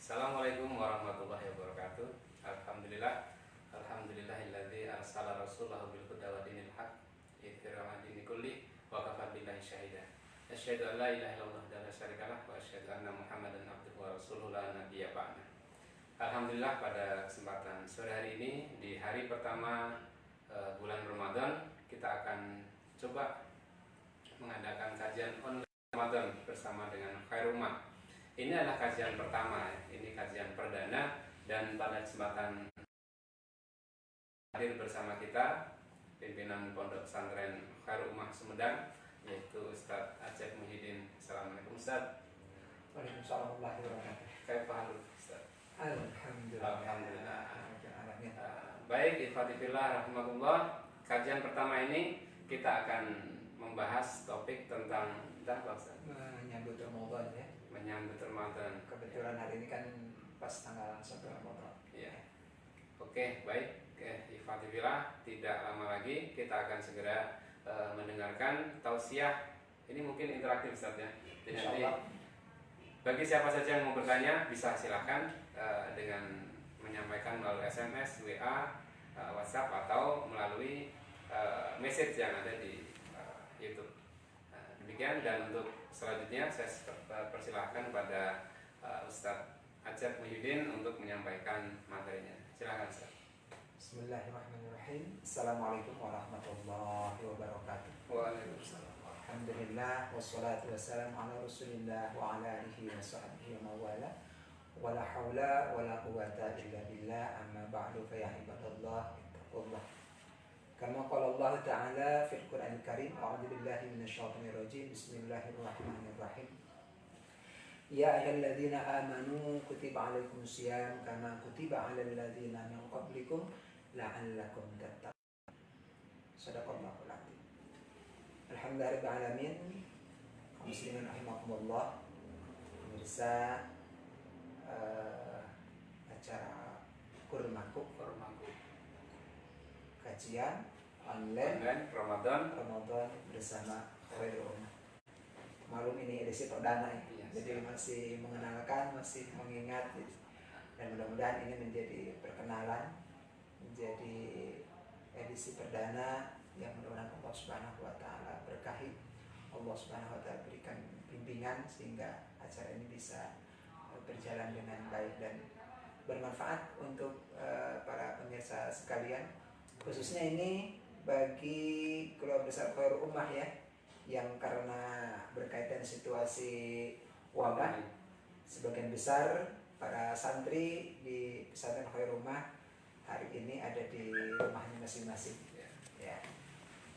Assalamualaikum warahmatullahi wabarakatuh. Alhamdulillahilladzi arsala rasulahu bil huda wa dinil haq liyudhhirahu 'ala dini kulli wa kafaa billahi syahida. Asyhadu an la ilaha illallah wa la syarikalah wa asyhadu anna Muhammadan abduhu wa rasuluhu la nabiyya ba'da. Alhamdulillah, pada kesempatan sore hari ini di hari pertama bulan Ramadan, kita akan coba mengadakan kajian online Ramadan bersama dengan Khairul. Ini adalah kajian pertama, ini kajian perdana, dan pada kesempatan hadir bersama kita pimpinan Pondok Pesantren Khairul Sumedang, yaitu Ustadz Acep Muhyiddin. Assalamualaikum Ustadz. Waalaikumsalam warahmatullahi wabarakatuh. Kaifa Ustadz? Alhamdulillah. Baik, ikhwatifillah rahmatullah. Kajian pertama ini kita akan membahas topik tentang menyambut Ramadan ya. Menyambut Ramadan. Kebetulan hari ini kan pas tanggal 1 Ramadan. Iya. Oke, baik. Ikhwatifillah, tidak lama lagi kita akan segera mendengarkan tausiah. Ini mungkin interaktif Ustaz ya. Jadi nanti bagi siapa saja yang mau bertanya bisa silahkan dengan menyampaikan melalui SMS, WA, WhatsApp, atau melalui message yang ada di YouTube. Demikian, dan untuk selanjutnya saya persilahkan pada Ustadz Acep Muhyiddin untuk menyampaikan materinya. Silakan Ustaz. Bismillahirrahmanirrahim. Assalamualaikum warahmatullahi wabarakatuh. Waalaikumsalam. Alhamdulillah wassalatu wassalamu ala Rasulillah wa ala alihi wa sahbihi wa mawala. Wala haula wala quwwata illa billah, amma ba'du, fa ya ibadallah ittaqullah. Kama qala Allah Ta'ala fil Qur'anil Karim, a'udzu billahi minasyaitonir rajim. Bismillahirrahmanirrahim. Ya ayyuhalladzina amanu kutiba 'alaikumus syiyam kama kutiba 'alal ladzina min qablikum la'allakum tattaqun. Shadaqallahul 'azim. Alhamdulillahirabbil alamin. Muslimin rahimakumullah. Pemirsa acara Kurmaku kajian online Ramadan bersama Khairul. Maklum ini edisi perdana ya. Jadi masih mengenalkan, masih mengingat, dan mudah-mudahan ini menjadi perkenalan, menjadi edisi perdana yang mudah-mudahan Allah Subhanahu wa taala berkahi, Allah Subhanahu wa taala berikan bimbingan sehingga acara ini bisa berjalan dengan baik dan bermanfaat untuk para pemirsa sekalian. Khususnya ini bagi keluarga besar Khairul Ummah ya, yang karena berkaitan situasi wabah, sebagian besar para santri di pesantren Khairul Ummah hari ini ada di rumahnya masing-masing ya.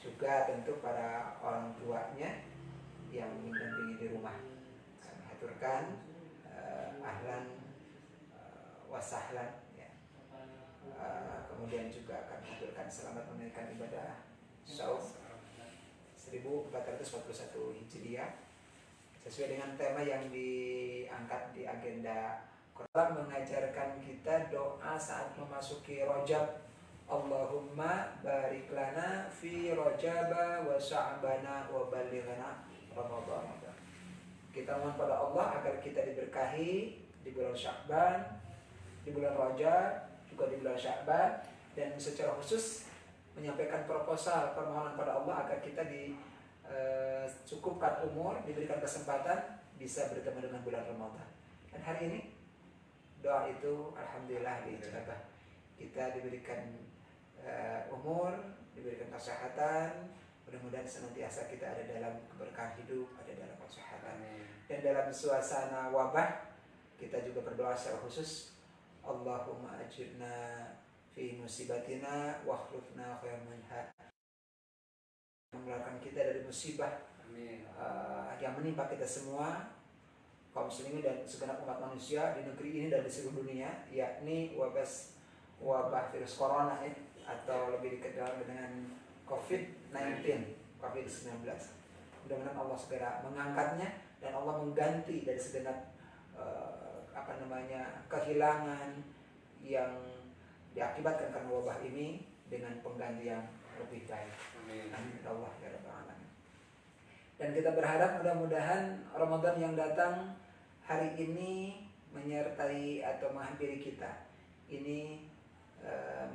Juga tentu para orang tuanya yang mendampingi di rumah, kami haturkan ahlan wasahlan ya. Kemudian juga akan mengaturkan selamat menunaikan ibadah Saum 1441 Hijriah sesuai dengan tema yang diangkat di agenda Quran, mengajarkan kita doa saat memasuki Rajab. Allahumma barik lana fi Rajaba wa Sya'bana wa balighna Ramadan. Kita mohon pada Allah agar kita diberkahi di bulan Sya'ban, di bulan Rajab, juga di bulan Sya'ban, dan secara khusus menyampaikan proposal permohonan pada Allah agar kita dicukupkan umur, diberikan kesempatan bisa bertemu dengan bulan Ramadan. Dan hari ini doa itu alhamdulillah diijabah. Kita diberikan umur, diberikan kesehatan. Mudah-mudahan senantiasa kita ada dalam keberkahan hidup, ada dalam kesehatan. Dan dalam suasana wabah, kita juga berdoa secara khusus, Allahumma ajirna fi musibatina wa akhlifna khairan minha. Mengeluarkan kita dari musibah yang menimpa kita semua, kaum muslimin dan segenap umat manusia di negeri ini dan di seluruh dunia, yakni wabah virus corona ya, atau lebih dikenal dengan COVID-19. Mudah-mudahan Allah segera mengangkatnya dan Allah mengganti dari segenap kehilangan yang diakibatkan karena wabah ini dengan pengganti yang lebih baik. Amin. Allah ya rabbal alamin. Dan kita berharap mudah-mudahan Ramadan yang datang hari ini menyertai atau menghampiri kita ini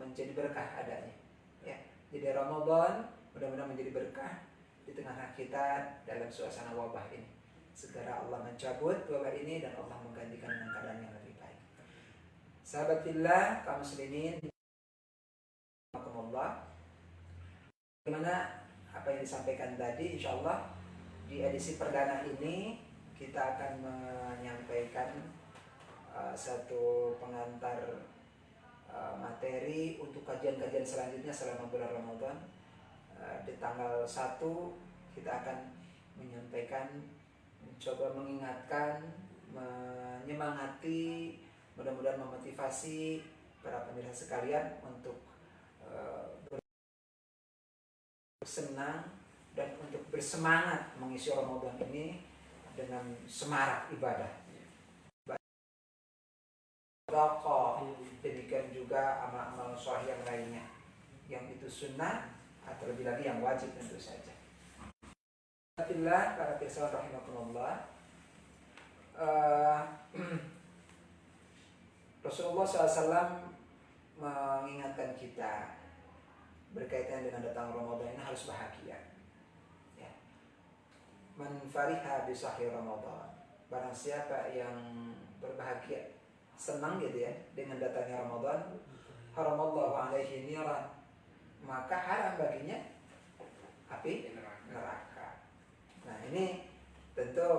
menjadi berkah adanya ya. Jadi Ramadan mudah-mudahan menjadi berkah di tengah kita dalam suasana wabah ini. Segera Allah mencabut wabah ini dan Allah menggantikan dengan keadaan yang lebih baik. Sahabat fillah, kaum muslimin, bagaimana apa yang disampaikan tadi, insya Allah di edisi perdana ini kita akan menyampaikan satu pengantar materi untuk kajian-kajian selanjutnya selama bulan Ramadan. Di tanggal 1 kita akan menyampaikan, mencoba mengingatkan, menyemangati, mudah-mudahan memotivasi para pemirsa sekalian untuk senang dan untuk bersemangat mengisi Ramadan ini dengan semarak ibadah. Demikian juga amal-amal sholih yang lainnya, yang itu sunnah atau lebih lagi yang wajib tentu saja. Alhamdulillah, para pirsawan rahimakumullah, Rasulullah SAW mengingatkan kita berkaitan dengan datang Ramadan ini harus bahagia. Ya. Man fariha bi sahri Ramadan. Barang siapa yang berbahagia, senang gitu ya dengan datangnya Ramadan, haramallahu alaihi niran, maka haram baginya api neraka. Nah ini tentu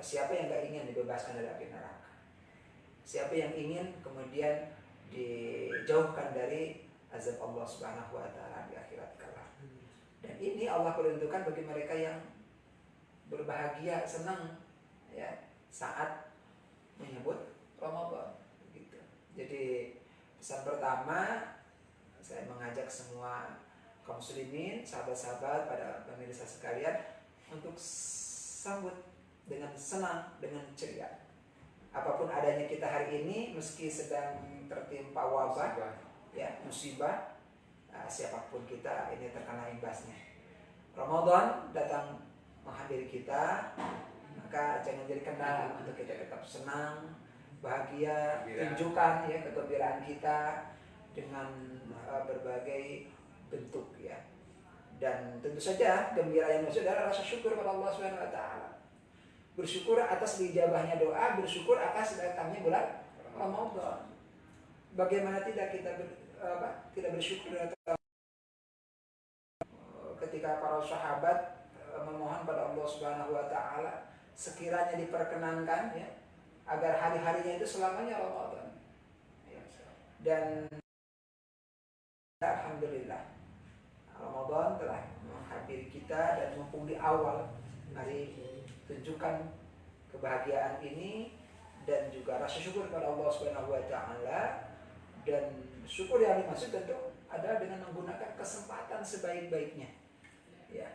siapa yang gak ingin dibebaskan dari api neraka? Siapa yang ingin kemudian dijauhkan dari azab Allah Subhanahu wa taala di akhirat kelak. Dan ini Allah peruntukkan bagi mereka yang berbahagia, senang ya saat menyebut Ramadan gitu. Jadi pesan pertama, saya mengajak semua kaum muslimin, sahabat-sahabat, pada pemirsa sekalian untuk sambut dengan senang, dengan ceria. Apapun adanya kita hari ini, meski sedang tertimpa wabah, ya musibah, siapapun kita ini terkena imbasnya. Ramadan datang menghampiri kita, maka jangan jadi kendala untuk kita tetap senang, bahagia, tunjukkan ya kegembiraan kita dengan berbagai bentuk ya. Dan tentu saja gembira yang maksud adalah rasa syukur kepada Allah Subhanahu wa taala. Bersyukur atas diijabahnya doa, bersyukur atas datangnya bulan Ramadan. Bagaimana tidak kita tidak bersyukur ketika para sahabat memohon pada Allah Subhanahu wa taala sekiranya diperkenankan ya agar hari-harinya itu selamanya Ramadan. Dan alhamdulillah Ramadan telah menghampiri kita dan mumpung di awal, mari tunjukkan kebahagiaan ini dan juga rasa syukur kepada Allah Subhanahu wa taala. Dan syukur yang dimaksud tentu adalah dengan menggunakan kesempatan sebaik-baiknya ya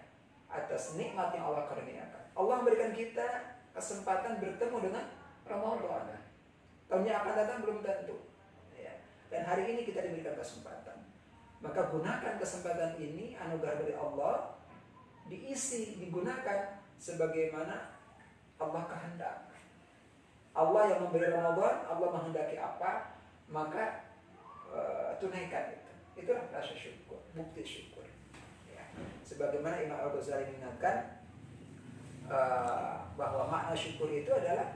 atas nikmat yang Allah karuniakan. Allah memberikan kita kesempatan bertemu dengan Ramadan. Tahun yang akan datang belum tentu ya. Dan hari ini kita diberikan kesempatan, maka gunakan kesempatan ini, anugerah dari Allah, diisi, digunakan sebagaimana Allah kehendak. Allah yang memberi Ramadan, Allah menghendaki apa, maka tunaikan itu. Itulah rasa syukur, bukti syukur ya. Sebagaimana Imam Al-Ghazali mengingatkan bahwa makna syukur itu adalah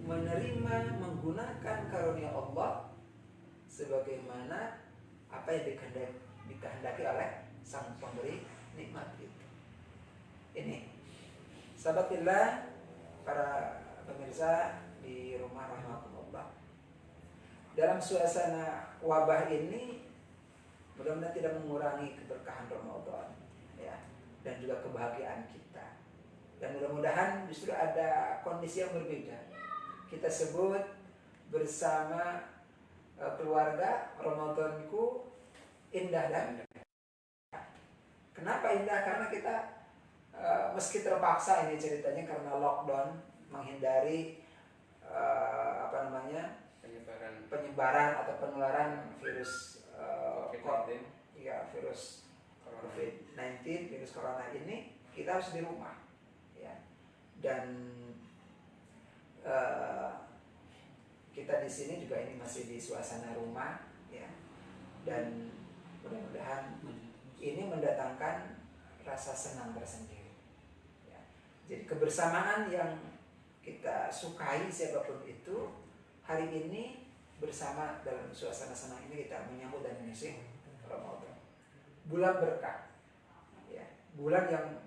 menerima, menggunakan karunia Allah sebagaimana apa yang dikehendaki oleh sang pemberi nikmat itu. Ini sahabatillah, para pemirsa di rumah rahmatullah, dalam suasana wabah ini mudah-mudahan tidak mengurangi keberkahan Ramadan ya, dan juga kebahagiaan kita. Dan mudah-mudahan justru ada kondisi yang berbeda. Kita sebut bersama keluarga, Ramadanku indah dan kenapa indah? Karena kita meski terpaksa, ini ceritanya karena lockdown, menghindari penyebaran atau penularan virus COVID-19, ya virus COVID-19, virus corona ini, kita harus di rumah ya. Dan kita di sini juga ini masih di suasana rumah ya, dan mudah-mudahan ini mendatangkan rasa senang tersendiri ya. Jadi kebersamaan yang kita sukai siapapun itu, hari ini bersama dalam suasana senang ini kita menyambut dan mengisi Ramadan, bulan berkah ya, bulan yang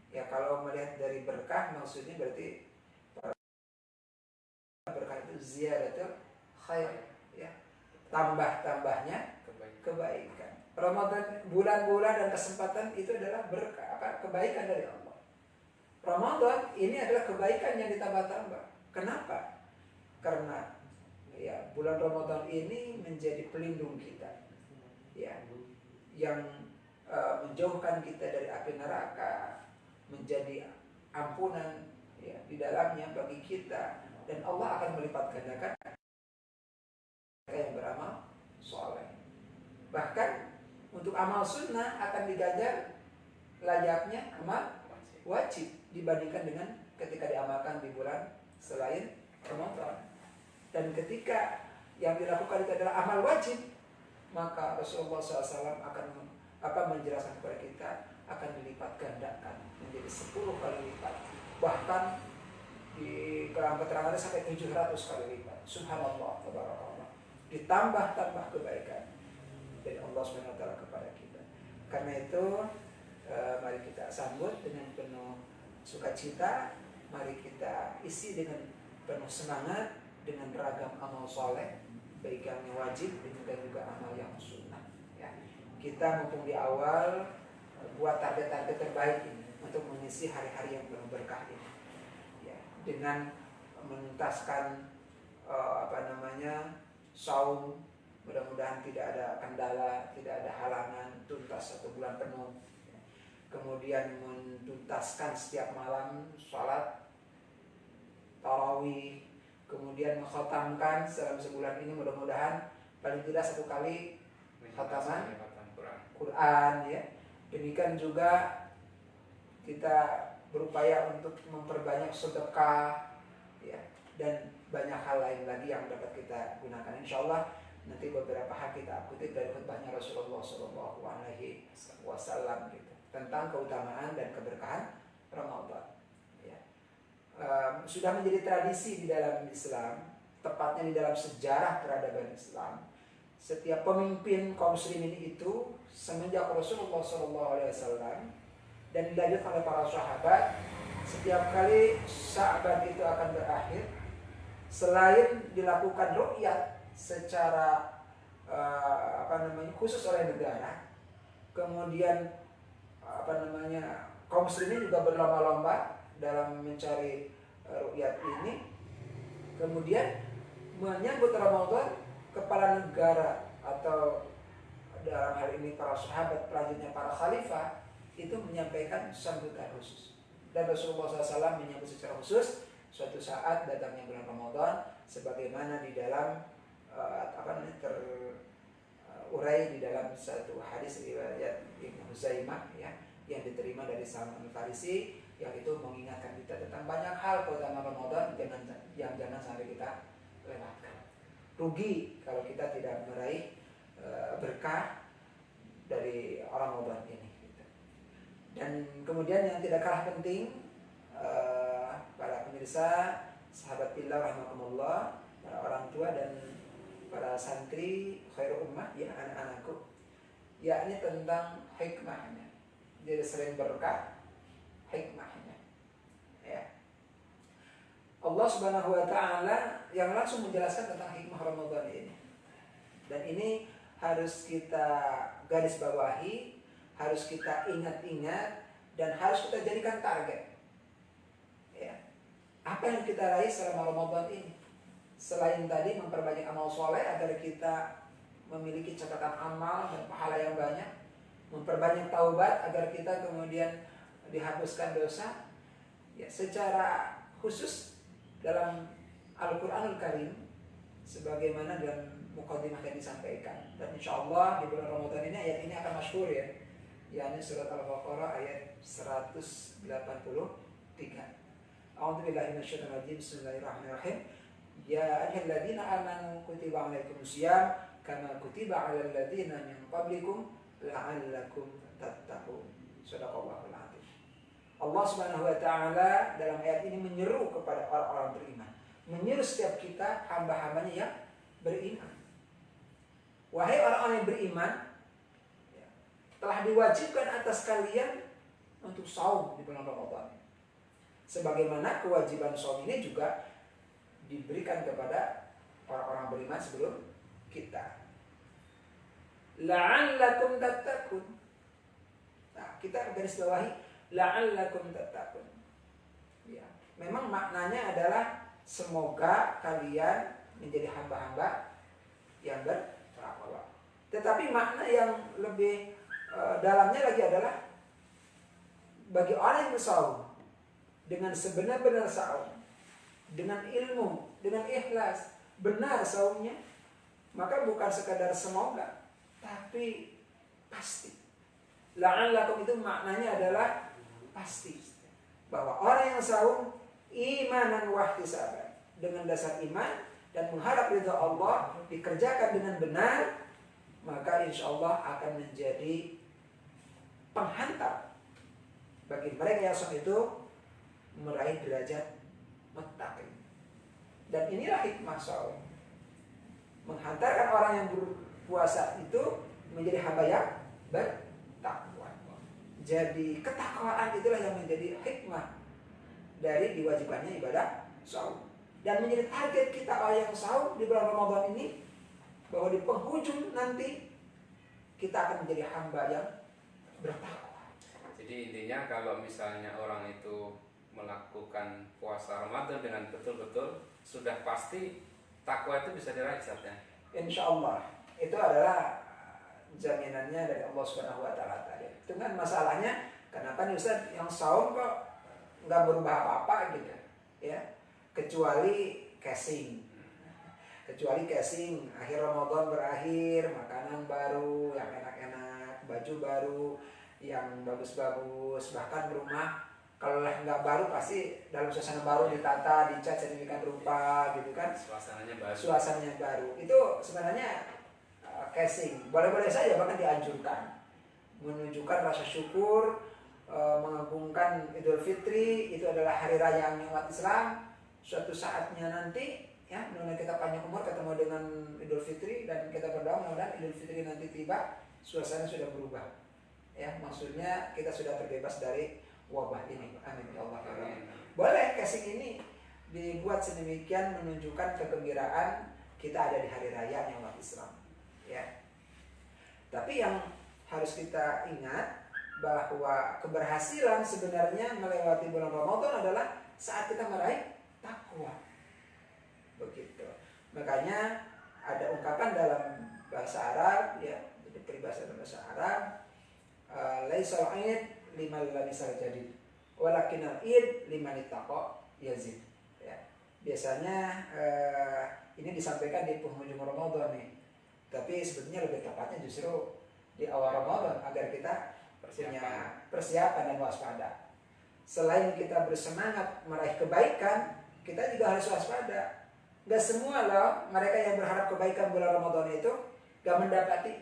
ya kalau melihat dari berkah maksudnya berarti berkah itu ziyadatul khair ya, tambah-tambahnya kebaikan. Ramadan, bulan-bulan dan kesempatan itu adalah berkah, kebaikan dari Allah. Ramadan ini adalah kebaikan yang ditambah-tambah. Kenapa? Karena ya bulan Ramadan ini menjadi pelindung kita ya, yang menjauhkan kita dari api neraka, menjadi ampunan ya di dalamnya bagi kita, dan Allah akan melipat gandakan yang beramal soleh. Bahkan untuk amal sunnah akan diganjar layaknya amal wajib dibandingkan dengan ketika diamalkan di bulan selain Ramadan. Dan ketika yang dilakukan itu adalah amal wajib, maka Rasulullah SAW akan menjelaskan kepada kita akan dilipat gandakan menjadi 10 kali lipat, bahkan di keterangannya sampai 700 kali lipat. Subhanallah, tabarakallah, ditambah-tambah kebaikan dari Allah SWT kepada kita. Karena itu mari kita sambut dengan penuh sukacita, mari kita isi dengan penuh semangat dengan ragam amal soleh, baik yang wajib dan juga amal yang sunnah ya. Kita mumpung di awal, buat target-target terbaik ini untuk mengisi hari-hari yang penuh berkah ini ya, dengan menuntaskan saum. Mudah-mudahan tidak ada kendala, tidak ada halangan, tuntas 1 bulan penuh. Kemudian menuntaskan setiap malam sholat tarawih, kemudian mengkhatamkan dalam sebulan ini mudah-mudahan paling tidak 1 kali khataman Quran ya. Demikian juga kita berupaya untuk memperbanyak sedekah ya, dan banyak hal lain lagi yang dapat kita gunakan. Insyaallah nanti beberapa hal kita kutip dari khutbahnya Rasulullah SAW gitu, tentang keutamaan dan keberkahan Ramadan ya. Sudah menjadi tradisi di dalam Islam, tepatnya di dalam sejarah peradaban Islam, setiap pemimpin kaum muslimin itu semenjak Rasulullah SAW dan dilanjutkan oleh para sahabat, setiap kali Sya'ban itu akan berakhir, selain dilakukan ru'yat secara khusus oleh negara, kemudian kaum muslimin juga berlomba-lomba dalam mencari ru'yat ini. Kemudian menyambut Ramadan, kepala negara atau dalam hal ini para sahabat, selanjutnya para khalifah itu menyampaikan sambutan khusus. Dan Rasulullah SAW menyambut secara khusus suatu saat datangnya bulan Ramadan, sebagaimana di dalam terurai di dalam satu hadis riwayat Ibnu Huzaimah ya, yang diterima dari Salman Al-Farisi, yang itu mengingatkan kita tentang banyak hal keutamaan Ramadan yang jangan sampai kita lewatkan. Rugi kalau kita tidak meraih berkah dari Ramadan ini gitu. Dan kemudian yang tidak kalah penting, para pemirsa, sahabat fillah rahimakumullah, para orang tua dan para santri khairul ummah ya, anak-anakku, yakni tentang hikmahnya. Jadi sering berkah hikmahnya ya. Allah Subhanahu wa taala yang langsung menjelaskan tentang hikmah Ramadan ini. Dan ini harus kita garis bawahi, harus kita ingat-ingat, dan harus kita jadikan target ya. Apa yang kita raih selama Ramadan ini? Selain tadi memperbanyak amal soleh agar kita memiliki catatan amal dan pahala yang banyak, memperbanyak taubat agar kita kemudian dihapuskan dosa ya, secara khusus dalam Al-Quranul Karim sebagaimana dalam muqaddimah yang disampaikan. Dan insyaallah di bulan Ramadan ini ayat ini akan masyhur ya, yakni surat Al-Baqarah ayat 183. A'udzubillahi minasyaitonir rajim. Bismillahirrahmanirrahim. Ya ayyuhalladzina amanu kutiba alaikumusiyam kama kutiba alal ladzina min qablikum la'allakum tattaqun. Shadaqallahul adzim. Allah Subhanahu wa taala dalam ayat ini menyeru kepada orang-orang beriman, menyeru setiap kita hamba-hambanya yang beriman. Wahai orang-orang yang beriman, telah diwajibkan atas kalian untuk saum di bulan Ramadan. Sebagaimana kewajiban saum ini juga diberikan kepada orang-orang beriman sebelum kita. La'allakum tattaqun. Nah, kita garis bawahi la'allakum tattaqun. Ya, memang maknanya adalah semoga kalian menjadi hamba-hamba yang bertakwa. Tetapi makna yang lebih dalamnya lagi adalah bagi orang yang bersaum dengan sebenar-benar saum, dengan ilmu, dengan ikhlas, benar saumnya, maka bukan sekadar semoga, tapi pasti. La'allakum itu maknanya adalah pasti, bahwa orang yang saum imanan wa ihtisaban, dengan dasar iman dan mengharap ridha Allah, dikerjakan dengan benar, maka insya Allah akan menjadi penghantar bagi mereka yang saum itu meraih derajat muttaqin. Dan inilah hikmah saum, menghantarkan orang yang berpuasa itu menjadi hamba yang bertakwa. Jadi ketakwaan itulah yang menjadi hikmah dari diwajibannya ibadah saum. Dan menjadi target kita orang yang saum di bulan Ramadan ini, bahwa di penghujung nanti kita akan menjadi hamba yang bertakwa. Jadi intinya kalau misalnya orang itu melakukan puasa Ramadan dengan betul-betul, sudah pasti takwa itu bisa diraih ya. Insya Allah itu adalah jaminannya dari Allah Subhanahu Wa Taala tadi. Itu kan masalahnya, kenapa nih Ustaz yang saum kok nggak berubah apa-apa gitu, ya? Kecuali casing. Akhir Ramadan berakhir, makanan baru yang enak-enak, baju baru yang bagus-bagus, bahkan rumah kalau nggak baru pasti dalam suasana baru, ditata, dicat sedemikian rupa gitu kan, suasananya baru. Itu sebenarnya casing, boleh-boleh saja, bahkan dianjurkan, menunjukkan rasa syukur, mengagungkan Idul Fitri. Itu adalah hari raya yang umat Islam. Suatu saatnya nanti, ya, mudah-mudahan kita panjang umur ketemu dengan Idul Fitri, dan kita berdoa mudah-mudahan Idul Fitri nanti tiba, suasana sudah berubah. Ya, maksudnya kita sudah terbebas dari wabah ini. Amin ya Allah. Boleh casing ini dibuat sedemikian menunjukkan kegembiraan kita ada di hari raya yang umat Islam. Ya. Tapi yang harus kita ingat bahwa keberhasilan sebenarnya melewati bulan Ramadan adalah saat kita meraih takwa. Begitu. Makanya ada ungkapan dalam bahasa Arab, ya, jadi peribahasa bahasa Arab, laisal aid liman labisal jadid, walakinal id liman ittaqa yazid. Ya. Biasanya ini disampaikan di penghujung Ramadan nih. Tapi sebetulnya lebih tepatnya justru di awal Ramadan agar kita punya persiapan dan waspada. Selain kita bersemangat meraih kebaikan, kita juga harus waspada. Gak semua loh mereka yang berharap kebaikan bulan Ramadan itu gak mendapati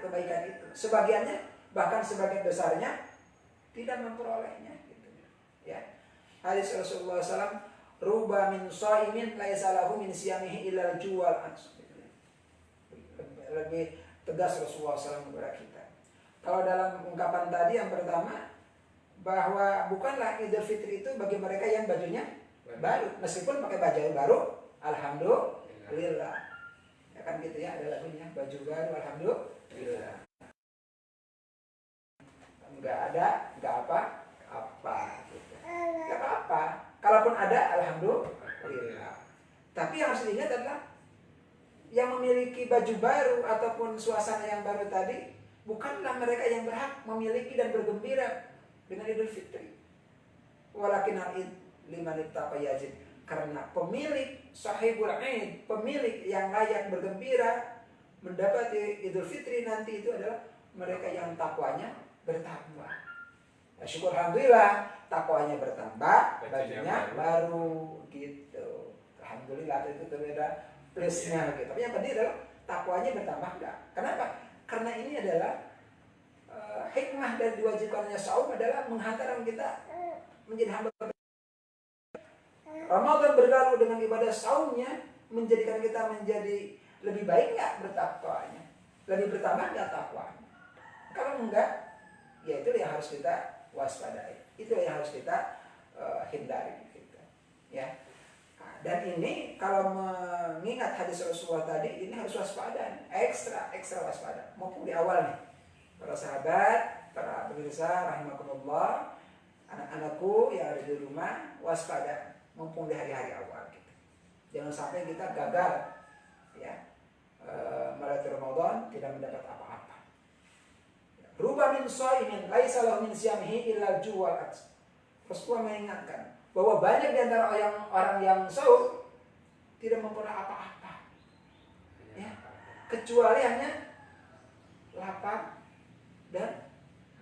kebaikan itu. Sebagiannya, bahkan sebagian besarnya tidak memperolehnya gitu. Ya. Hadis Rasulullah SAW, ruba min shaimin laisa lahu min siyamihi illa al-juwal. Lebih tegas Rasulullah SAW kepada kita. Kalau dalam ungkapan tadi yang pertama, bahwa bukanlah Idul Fitri itu bagi mereka yang bajunya baru, meskipun pakai baju baru, alhamdulillah. Ya kan gitu ya, ada lagunya, baju baru, alhamdulillah. Enggak ada, enggak apa-apa gitu. Enggak apa-apa. Kalaupun ada, alhamdulillah. Tapi yang harus diingat adalah yang memiliki baju baru ataupun suasana yang baru tadi bukanlah mereka yang berhak memiliki dan bergembira dengan Idul Fitri. Walakinal id liman ittaqa yazid. Karena pemilik sahibul aid, pemilik yang layak bergembira mendapati Idul Fitri nanti itu adalah mereka yang takwanya bertambah. Ya, syukur alhamdulillah, takwanya bertambah, bajunya baru gitu. alhamdulillah itu ada plusnya gitu. Tapi yang penting adalah takwanya bertambah enggak. Kenapa? Karena ini adalah hikmah dari diwajibkannya saum adalah menghantarkan kita menjadi hamba. Ramadan berlalu dengan ibadah saumnya menjadikan kita menjadi lebih baik nggak bertakwanya, lebih bertambah nggak takwanya. Kalau enggak, ya itu yang harus kita waspadai, itu yang harus kita hindari gitu. Ya. Nah, dan ini kalau mengingat hadis Rasulullah tadi, ini harus waspada, ekstra waspada. Maupun di awal nih, para sahabat, para pemirsa rahimakumullah, anak-anakku yang ada di rumah, waspada, mumpung di hari-hari awal gitu. Jangan sampai kita gagal, ya, melewati Ramadan tidak mendapat apa-apa. Ruba min shaimin laisa lahu min siyamihi illa juwal ats. Rasulullah mengingatkan bahwa banyak di antara orang yang saum tidak memperoleh apa-apa, ya, kecuali hanya lapar dan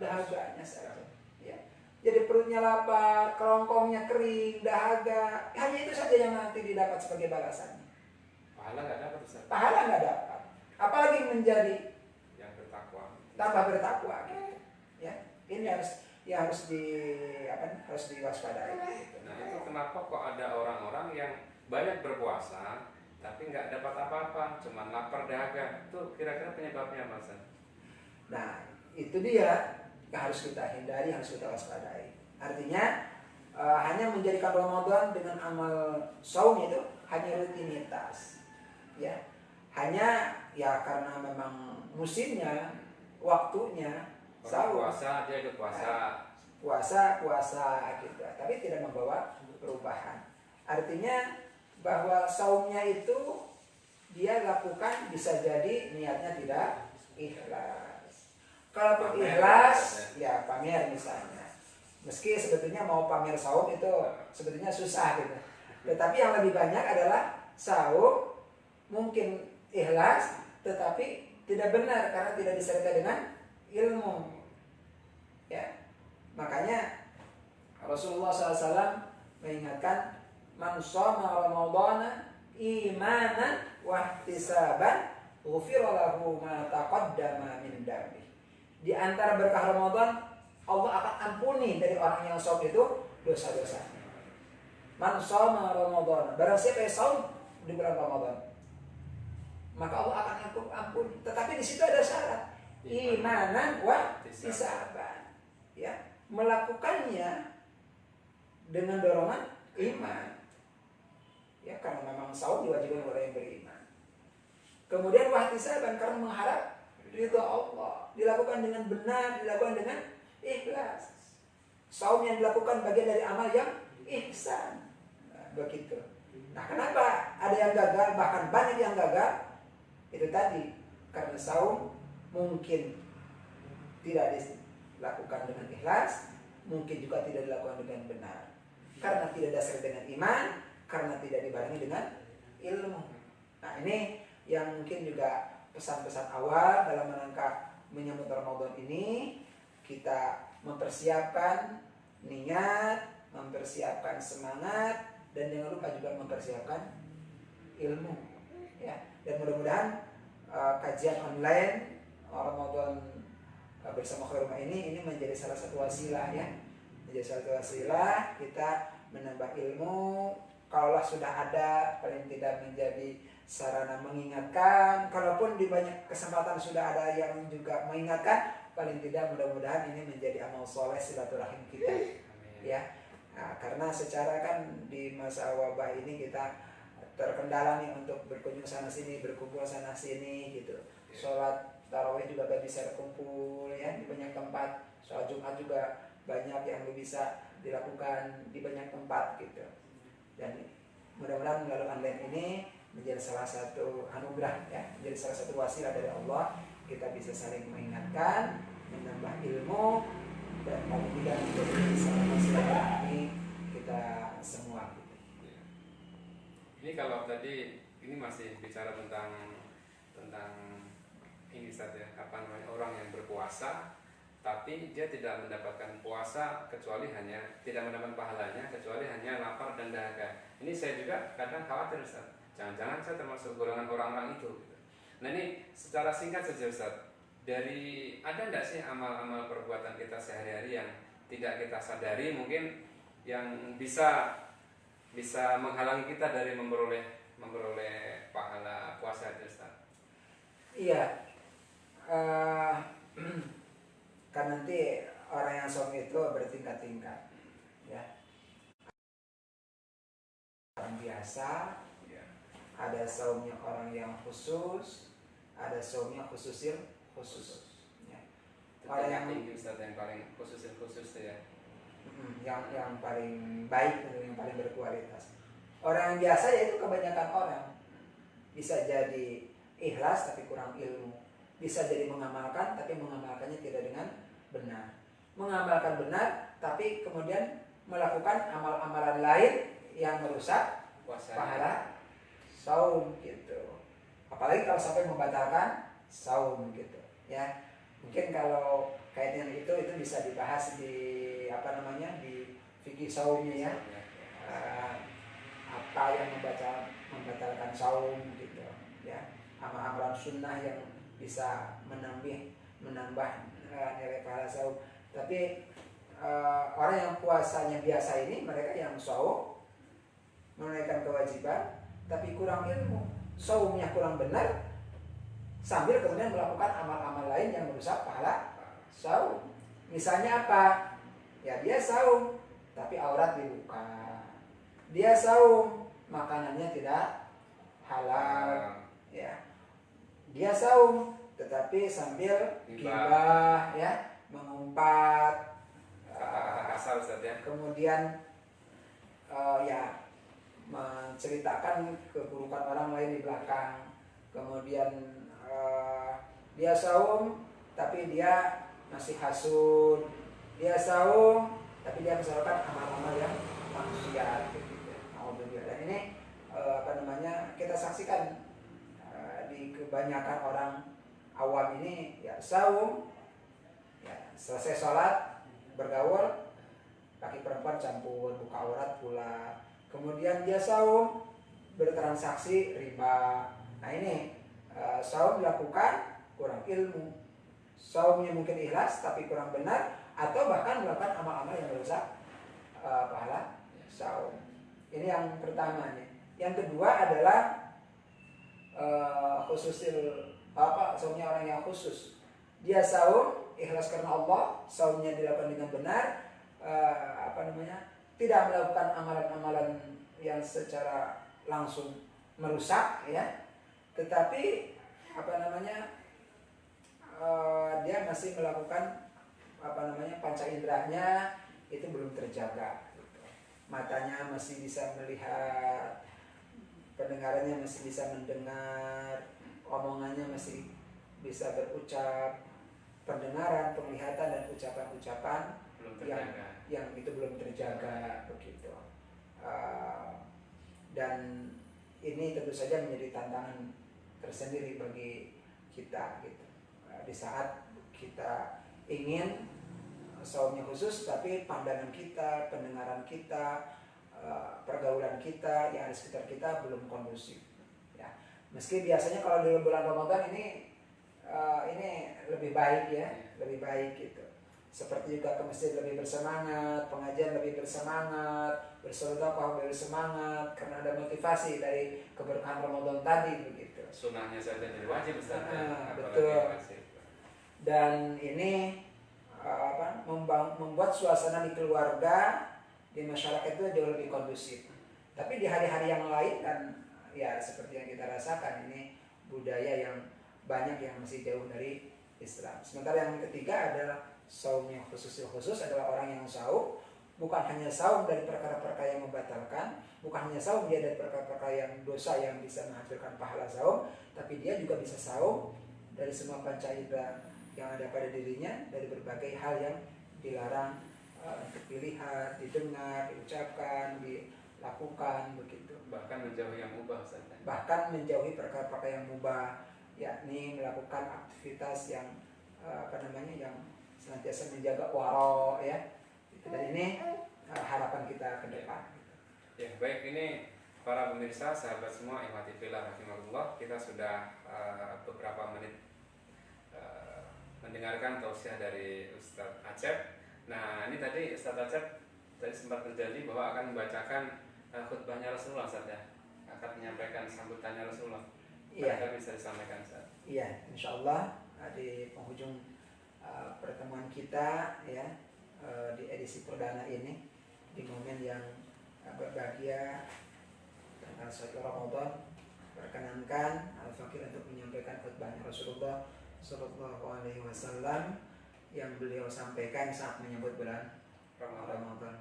dahaganya saja. Ya. Jadi perutnya lapar, kerongkongnya kering, dahaga, hanya itu saja yang nanti didapat sebagai balasannya. Pahala nggak dapat, Ustaz. Pahala nggak dapat. Apalagi menjadi yang bertakwa. Tambah bertakwa gitu. Ya. Ini harus harus diwaspadai gitu. Nah, itu kenapa kok ada orang-orang yang banyak berpuasa tapi nggak dapat apa-apa, cuman lapar dahaga. Itu kira-kira penyebabnya apa, Ustaz? Nah, itu dia yang harus kita hindari, harus kita waspadai. Artinya hanya menjadikan Ramadan dengan amal saum itu hanya rutinitas. Ya. Hanya ya karena memang musimnya, waktunya saum. Puasa dia ikut puasa. Puasa gitu. Tapi tidak membawa perubahan. Artinya bahwa saumnya itu dia lakukan bisa jadi niatnya tidak ikhlas. Kalau ikhlas, ya pamer misalnya. Meski sebetulnya mau pamer saum itu sebetulnya susah gitu. Tetapi yang lebih banyak adalah saum mungkin ikhlas tetapi tidak benar karena tidak disertai dengan ilmu. Ya. Makanya Rasulullah SAW mengingatkan man shoma ramadhana imanan wa ihtisaban ghufira lahu ma taqaddama min dambi. Di antara berkah Ramadan Allah akan ampuni dari orang yang saum itu dosa-dosanya. Man shoma ramadhana, barang siapa yang saum di bulan Ramadan maka Allah akan ampuni. Tetapi di situ ada syarat imanan wa ihtisaban. Ya, melakukannya dengan dorongan iman. Ya, karena memang saum diwajibkan oleh yang beriman. Kemudian wahtisaban karena mengharap ridha Allah, dilakukan dengan benar, dilakukan dengan ikhlas. Saum yang dilakukan bagian dari amal yang ihsan. Nah, begitu. Nah, kenapa ada yang gagal, bahkan banyak yang gagal? Itu tadi karena saum mungkin tidak dilakukan dengan ikhlas, mungkin juga tidak dilakukan dengan benar. Karena tidak dasar dengan iman, karena tidak dibarengi dengan ilmu. Nah, ini yang mungkin juga pesan-pesan awal dalam rangka menyambut Ramadan ini. Kita mempersiapkan niat, mempersiapkan semangat, dan jangan lupa juga mempersiapkan ilmu. Ya, dan mudah-mudahan kajian online Ramadan bersama Khairumah ini menjadi salah satu wasilah, ya, menjadi salah satu wasilah kita menambah ilmu. Kalaulah sudah ada, paling tidak menjadi sarana mengingatkan. Kalaupun di banyak kesempatan sudah ada yang juga mengingatkan, paling tidak mudah-mudahan ini menjadi amal soleh silaturahim kita. Ya, nah, karena secara kan di masa wabah ini kita terkendala nih untuk berkunjung sana sini, berkumpul sana sini gitu. Sholat tarawih juga gak bisa berkumpul, ya, di banyak tempat. Sholat Jumat juga banyak yang bisa dilakukan di banyak tempat gitu. Dan mudah-mudahan melalui online ini menjadi salah satu anugerah, ya, menjadi salah satu wasilah dari Allah. Kita bisa saling mengingatkan, menambah ilmu, dan paling tidak menjadi salah wasilah ini kita semua. Ini kalau tadi ini masih bicara tentang ini saja, apa namanya, orang yang berpuasa tapi dia tidak mendapatkan puasa kecuali hanya tidak mendapat pahalanya kecuali hanya lapar dan dahaga. Ini saya juga kadang khawatir Ustaz, jangan-jangan saya termasuk golongan orang-orang itu gitu. Nah ini secara singkat saja Ustaz, dari ada enggak sih amal-amal perbuatan kita sehari-hari yang tidak kita sadari mungkin yang bisa menghalangi kita dari memperoleh pahala puasa itu Ustaz? Iya. Kan nanti orang yang som itu bertingkat-tingkat, ya. Orang biasa, Ya. ada saumnya orang yang khusus, ada saumnya khusus. Ya. Orang yang tinggi Ustaz, yang paling khusus ya. Yang paling baik, yang paling berkualitas. Orang yang biasa yaitu kebanyakan orang bisa jadi ikhlas tapi kurang ilmu, bisa jadi mengamalkan tapi mengamalkannya tidak dengan benar, mengamalkan benar tapi kemudian melakukan amal-amalan lain yang merusak pahala saum gitu. Apalagi kalau sampai membatalkan saum gitu, ya. Mungkin kalau kaitan itu bisa dibahas di di fikih saumnya ya. Apa yang membatalkan saum gitu, ya. Amal-amalan sunnah yang bisa menambah nilai pahala saum. Tapi orang yang puasanya biasa ini, mereka yang saum menunaikan kewajiban tapi kurang ilmu, saumnya kurang benar, sambil kemudian melakukan amal-amal lain yang merusak pahala saum. Misalnya apa? Ya dia saum tapi aurat dibuka, dia saum makanannya tidak halal, ya. Dia saum tetapi sambil gibah, ya, mengumpat, kata-kata kasar Ustaz ya. Kemudian ya menceritakan keburukan orang lain di belakang. Kemudian dia saum tapi dia masih hasud, dia saum tapi dia misalkan amal-amal yang maksiat gitu. Dan ini kita saksikan di kebanyakan orang awam ini, ya, saum, ya, selesai sholat bergaul, laki perempuan campur, buka aurat pula. Kemudian dia saum bertransaksi riba. Nah ini saum dilakukan kurang ilmu, saumnya mungkin ikhlas tapi kurang benar, atau bahkan melakukan amal-amal yang merusak pahala saum. Ini yang pertama nih. Yang kedua adalah saumnya orang yang khusus. Dia saum ikhlas karena Allah, saumnya dilakukan dengan benar, tidak melakukan amalan-amalan yang secara langsung merusak, ya. Tetapi dia masih melakukan panca inderanya itu belum terjaga. Matanya masih bisa melihat, pendengarannya masih bisa mendengar, omongannya masih bisa berucap, pendengaran, penglihatan dan ucapan-ucapan yang itu belum terjaga begitu. Dan ini tentu saja menjadi tantangan tersendiri bagi kita gitu. Di saat kita ingin saumnya khusus tapi pandangan kita, pendengaran kita, pergaulan kita yang ada di sekitar kita belum kondusif, ya. Meski biasanya kalau di bulan Ramadan ini lebih baik, ya, lebih baik gitu. Seperti juga ke masjid lebih bersemangat, pengajian lebih bersemangat, bersedekah lebih bersemangat karena ada motivasi dari keberkahan Ramadan tadi begitu. Sunnahnya saja jadi wajib Ustaz. Betul. Dan ini membuat suasana di keluarga, di masyarakat itu jauh lebih kondusif. Tapi di hari-hari yang lain kan, ya seperti yang kita rasakan, ini budaya yang banyak yang masih jauh dari Islam. Sementara yang ketiga adalah saum yang khusus adalah orang yang saum bukan hanya saum dari perkara-perkara yang membatalkan, bukan hanya saum dia dari perkara-perkara yang dosa yang bisa menghancurkan pahala saum, tapi dia juga bisa saum dari semua panca indera yang ada pada dirinya, dari berbagai hal yang dilarang untuk dilihat, didengar, diucapkan, dilakukan begitu. Bahkan menjauhi yang mubah Ustaz. Bahkan menjauhi perkara-perkara yang mubah, yakni melakukan aktivitas yang yang senantiasa menjaga waro ya. Dan ini harapan kita ke depan. Ya, baik, ini para pemirsa, sahabat semua, ikhwati fillah rahimakumullah, kita sudah beberapa menit mendengarkan tausiah dari Ustadz Acep. Nah, ini tadi Ustadz Acep tadi sempat berjanji bahwa akan membacakan khutbahnya Rasulullah, Ustadz ya, akan menyampaikan sambutannya Rasulullah. Iya. Bisa disampaikan, Ustadz. Iya, insya Allah di penghujung pertemuan kita ya, di edisi perdana ini, di momen yang berbahagia tanggal 1 Ramadan, perkenankan Al-Fakir untuk menyampaikan khutbahnya Rasulullah Sallallahu Alaihi Wasallam yang beliau sampaikan saat menyebut bulan Ramadan.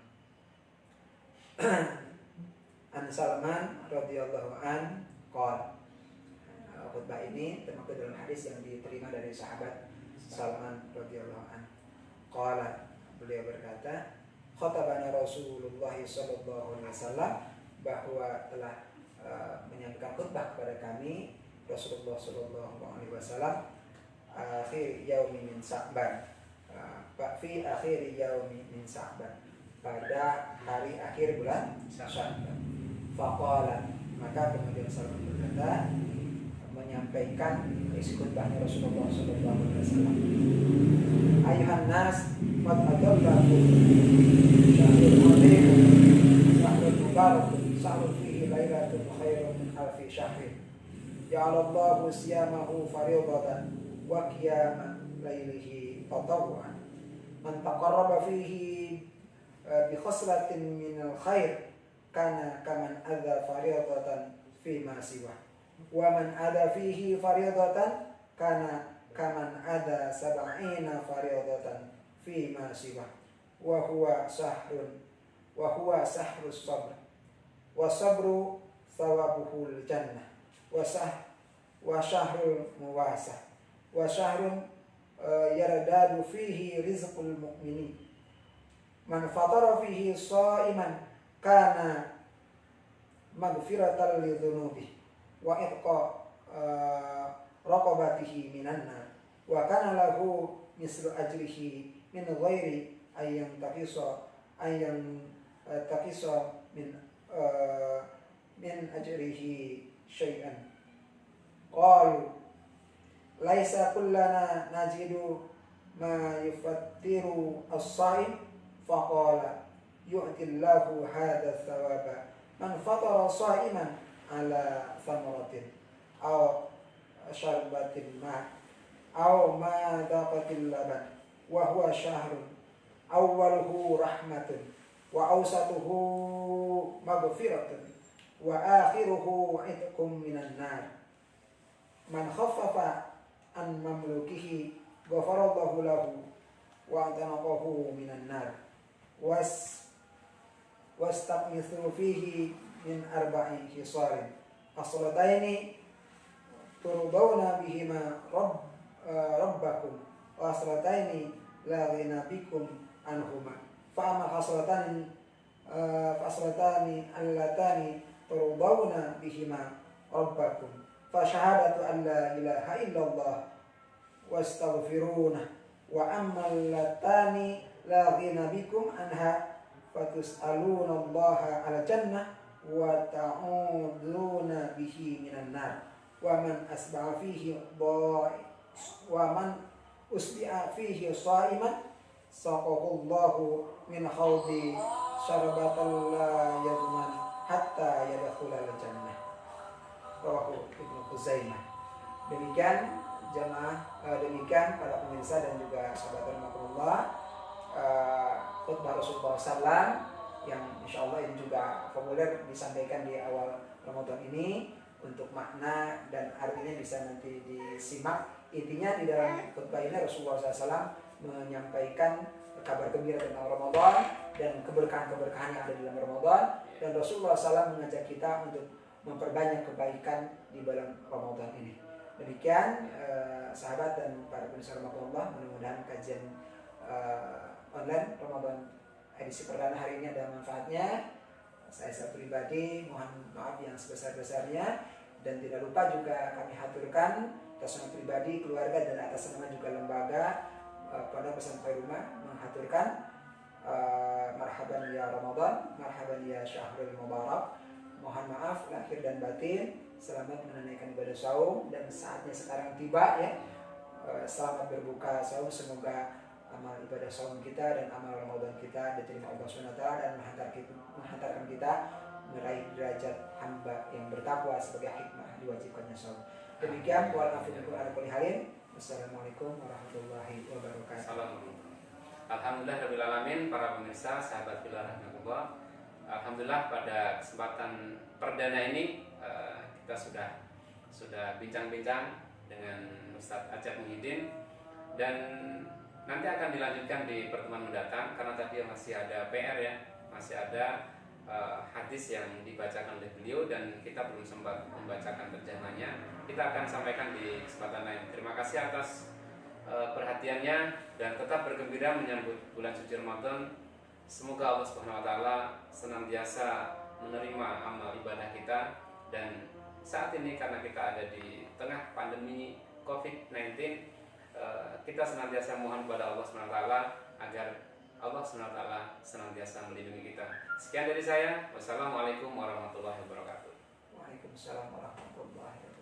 An Salman radhiyallahu an qala, khutbah ini termaktub dalam hadis yang diterima dari sahabat Salman radhiyallahu an. Qala, beliau berkata, khatabana Rasulullah sallallahu alaihi wasallam, bahwa telah menyampaikan khutbah kepada kami Rasulullah sallallahu alaihi wasallam akhir yaumi min Sa'ban, fi akhir yaumi min Sa'ban, pada hari akhir bulan Sa'ban. Faqala, maka kemudian Salman berkata, menyampaikan isi khutbahnya Rasulullah sallallahu alaihi wasallam, ayuhan nas qad adallakum syahrul azim, syahrul mubarak, syahrul fihi lailatul khairun min alfi syahrin, ja'alallahu siyamahu fariidatan wa qiyama lailihi tatawwu'an, man taqarraba fihi bi khaslatin min al khair kana kaman adza fariidatan fi ma siwa, wa man ada fihi fariidatan kana kaman ada sab'ina fariidatan fi ma siwa, wa huwa sahrun wa huwa sahrus sabr, wa sabru thawabuhul jannah, wa syahrul muwasah, wa syahrun yardadu fihi rizqul mu'minin, man fatara fihi sha'iman kana maghfiratan li dhunubihi wa itqa raqabatihi minan nar, wa kana lahu mislu ajrihi min ghairi ayyan taqisa min ajrihi syai'an. Qalu laisa kullana najidu ma yufattiru as-saim, faqala yu'tillahu hadha thawaba man fatara sa'iman ala thamaratin aw syarbatin ma aw ma daqatil laban, wa huwa syahrun awwaluhu rahmatun wa awsatuhu maghfiratun wa akhiruhu itqum minan nar, man khaffafa an mamlukihi ghafarallahu lahu wa antanaqahu minan nar, wastaqmithu fihi min arba'in hisarin, as-salataini turdawna bihima rabbakum, wa as-salataini la ghina bikum anhuma, fa amma as-salatani allatani turdawna bihima rabbakum fa syahadatu an la ilaha illallah wastaghfiruna, wa amma allatani la ghina bikum anha fatus'aluna allaha al jannah wa ta'uduna bihi minan nar, wa man asba'a fihi wa man usbi'a fihi sha'iman saqahu Allahu min khawdi syarbatan la yadman hatta yadkhula al jannah, rawahu Ibnu Khuzaimah. Demikian jamaah, demikian para pemirsa dan juga sahabat rahimakumullah, khutbah Rasulullah SAW yang insya Allah ini juga populer disampaikan di awal Ramadan ini untuk makna dan artinya bisa nanti disimak. Intinya di dalam khutbah ini Rasulullah SAW menyampaikan kabar gembira tentang Ramadan dan keberkahan-keberkahan yang ada di dalam Ramadan, dan Rasulullah SAW mengajak kita untuk memperbanyak kebaikan di dalam Ramadan ini. Demikian sahabat dan para pemirsa Ramadan, mudah-mudahan kajian online Ramadan edisi perdana hari ini ada manfaatnya. Saya pribadi mohon maaf yang sebesar-besarnya, dan tidak lupa juga kami haturkan atas nama pribadi, keluarga, dan atas nama juga lembaga Pondok Pesantren Rumah menghaturkan marhaban ya Ramadan, marhaban ya Syahrul Mubarak. Mohon maaf lahir dan batin, selamat menunaikan ibadah saum dan saatnya sekarang tiba ya. Selamat berbuka saum, semoga amal ibadah saum kita dan amal Ramadan kita diterima Allah SWT dan menghantarkan kita meraih derajat hamba yang bertakwa sebagai hikmah diwajibkannya saum. Demikian Wassalamualaikum warahmatullahi wabarakatuh. Alhamdulillahirabbil alamin, para pemirsa, sahabat fillah rahmatullah. Alhamdulillah pada kesempatan perdana ini kita sudah bincang-bincang dengan Ustadz Acep Muhyiddin, dan nanti akan dilanjutkan di pertemuan mendatang karena tadi masih ada PR ya, masih ada hadis yang dibacakan oleh beliau dan kita belum sempat membacakan terjemahnya. Kita akan sampaikan di kesempatan lain. Terima kasih atas perhatiannya dan tetap bergembira menyambut bulan suci Ramadan. Semoga Allah Subhanahu wa taala senantiasa menerima amal ibadah kita, dan saat ini karena kita ada di tengah pandemi COVID-19, kita senantiasa mohon kepada Allah Subhanahu wa taala agar Allah Subhanahu wa taala senantiasa melindungi kita. Sekian dari saya. Wassalamualaikum warahmatullahi wabarakatuh. Waalaikumsalam warahmatullahi wabarakatuh.